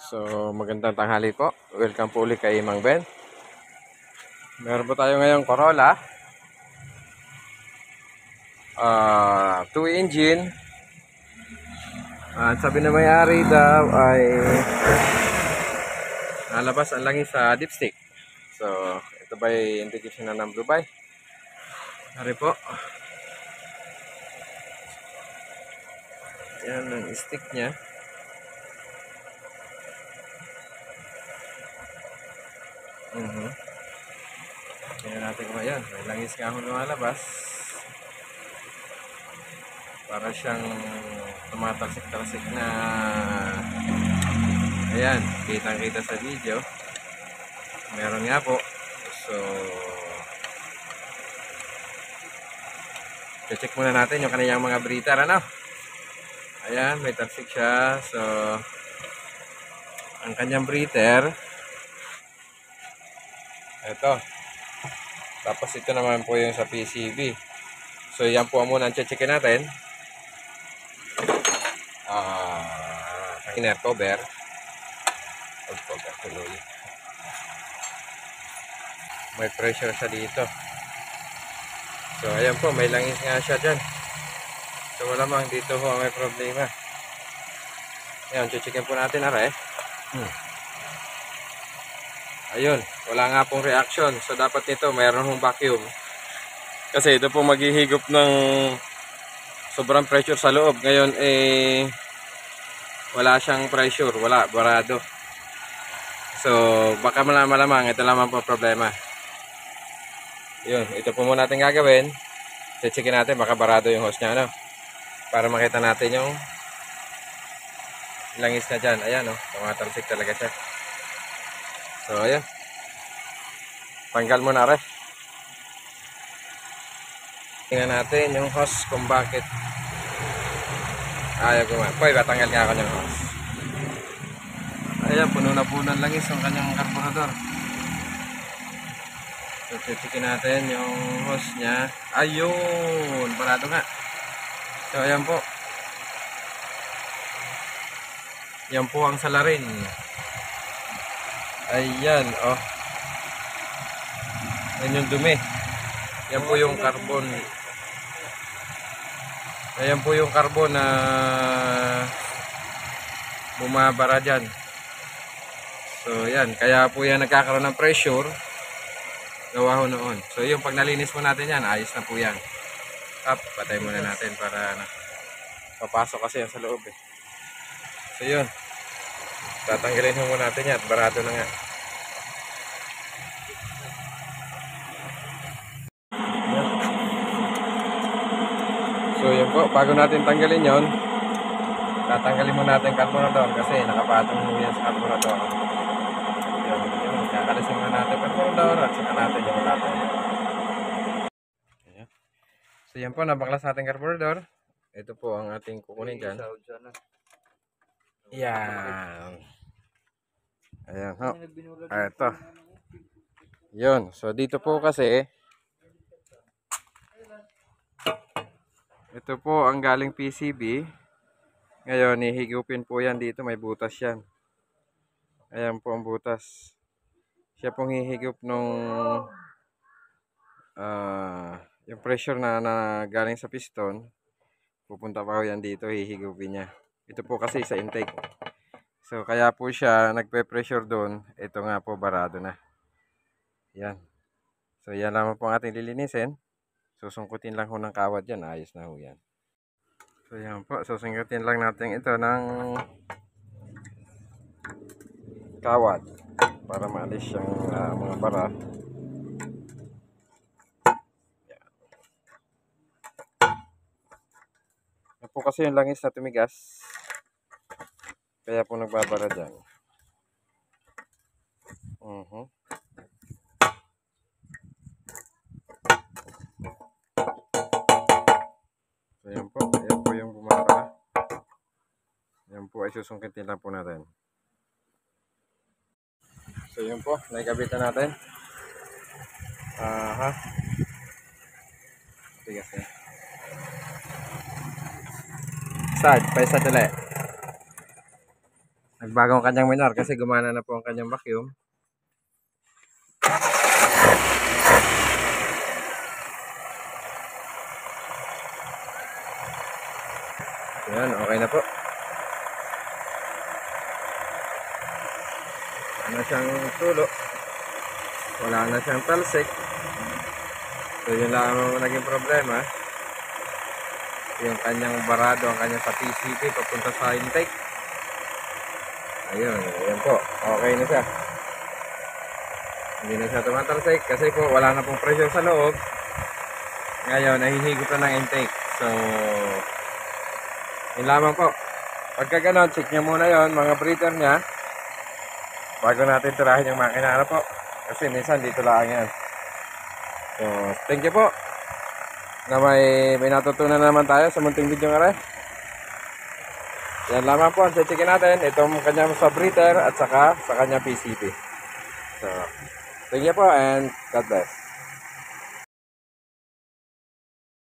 So, magandang tanghali po. Welcome po ulit kay Mang Ben. Meron po tayo ngayong Corolla. 2 engine. At sabi na may-ari daw ay nalabas ang langis sa dipstick. So, ito ba ay indication na ng blue by? Hari po. Yan ang stick niya. Tingnan natin kung ayan. May langis nga ho lumalabas. Para siyang tumatalsik-talsik na ayan, kitang-kita sa video. Meron nga po. So, check muna natin yung kaniyang mga breather, ano? Ayan, may talsik siya. So, ang kanyang breather ito. Tapos ito naman po yung sa PCB. So, yan po muna ang checkin natin. Ang inner cover. Tuloy. May pressure siya dito. So, ayan po. May langis nga siya dyan. So, malamang dito po may problema. Ayan, checkin po natin, are. Ayun, wala nga pong reaction. So, dapat nito mayroon hong vacuum. Kasi ito po maghihigop ng sobrang pressure sa loob. Ngayon, wala siyang pressure. Wala, barado. So, baka malamang ito lamang po problema. Yun, ito po muna natin gagawin. Checkin natin, baka barado yung hose niya, ano? Para makita natin yung langis na dyan. Ayan, oh, tumatalsik talaga siya. So, ayan. Tanggal mo na rin. Tingnan natin yung hose kung bakit ayaw gumana. Poy, batanggal nga ako yung hose. Ayan, puno na puno ng langis yung kanyang carburetor. So, checkin natin yung hose niya. Ayun, parado nga. So, ayan po. Yan po ang salarin. Ayan, oh. Yan yung dumi. Yan po yung carbon. Ayan po yung carbon na bumabara dyan. So, yan. Kaya po yan nagkakaroon ng pressure. Gawa ho noon. So, yung pag nalinis mo natin yan, ayos na po yan. Up, patay muna natin para papasok kasi yan sa loob eh. So, yun. Tatanggalin mo natin yan. Barado na nga. So yun po, bago natin tanggalin yon, tatanggalin mo natin carburetor kasi nakapatong mo yan sa carburetor. Yun, kakalisin mo natin carburetor at saka natin yung natin. So yan po, nabaklas natin carburetor. Ito po ang ating kukunin dyan. Yan. Ayan ho. Ito. Yun. So dito po kasi ito po ang galing PCB. Ngayon ihigupin po yan dito. May butas yan. Ayan po ang butas. Siya pong hihigup nung yung pressure na galing sa piston. Pupunta pa po yan dito. Hihigupin niya. Ito po kasi sa intake. So, kaya po siya nagpe-pressure doon. Ito nga po, barado na. Yan. So, yan lamang po ang ating lilinisin. Susungkutin lang ho ng kawad yan. Ayos na ho yan. So, yan po. Susungkutin lang natin ito ng kawad. Para maalis yung mga bara. Yan. Yan po kasi yung langis na tumigas. Kaya po nagbabara dyan. So, yan po. Yan po yung bumara. Yan po ay susungkitin lang po natin. So, yun po. Naikabitan natin. Tigas na. Start. Paisa tala. Nagbago ang kanyang minor kasi gumana na po ang kanyang vacuum. Yan, okay na po. Wala na siyang tulo. Wala na siyang talsik. So yun lang ang naging problema. Yung kanyang barado, ang kanyang sa PCB papunta sa intake. Ayun, ayan po. Okay na siya. Hindi na siya tumatalsik kasi po wala na pong pressure sa loob. Ngayon, nahihigop na ng intake. So, yun lamang po. Pagka ganon, check nyo muna yon mga breather nya. Bago natin tirahin yung makina na po. Kasi minsan dito lang yan. So, thank you po. Na may natutunan naman tayo sa munting video nga rin. Yan lamang po ang checkin natin. Itong kanyang sa breather at saka sa kanyang PCB. So, thank you po and God bless.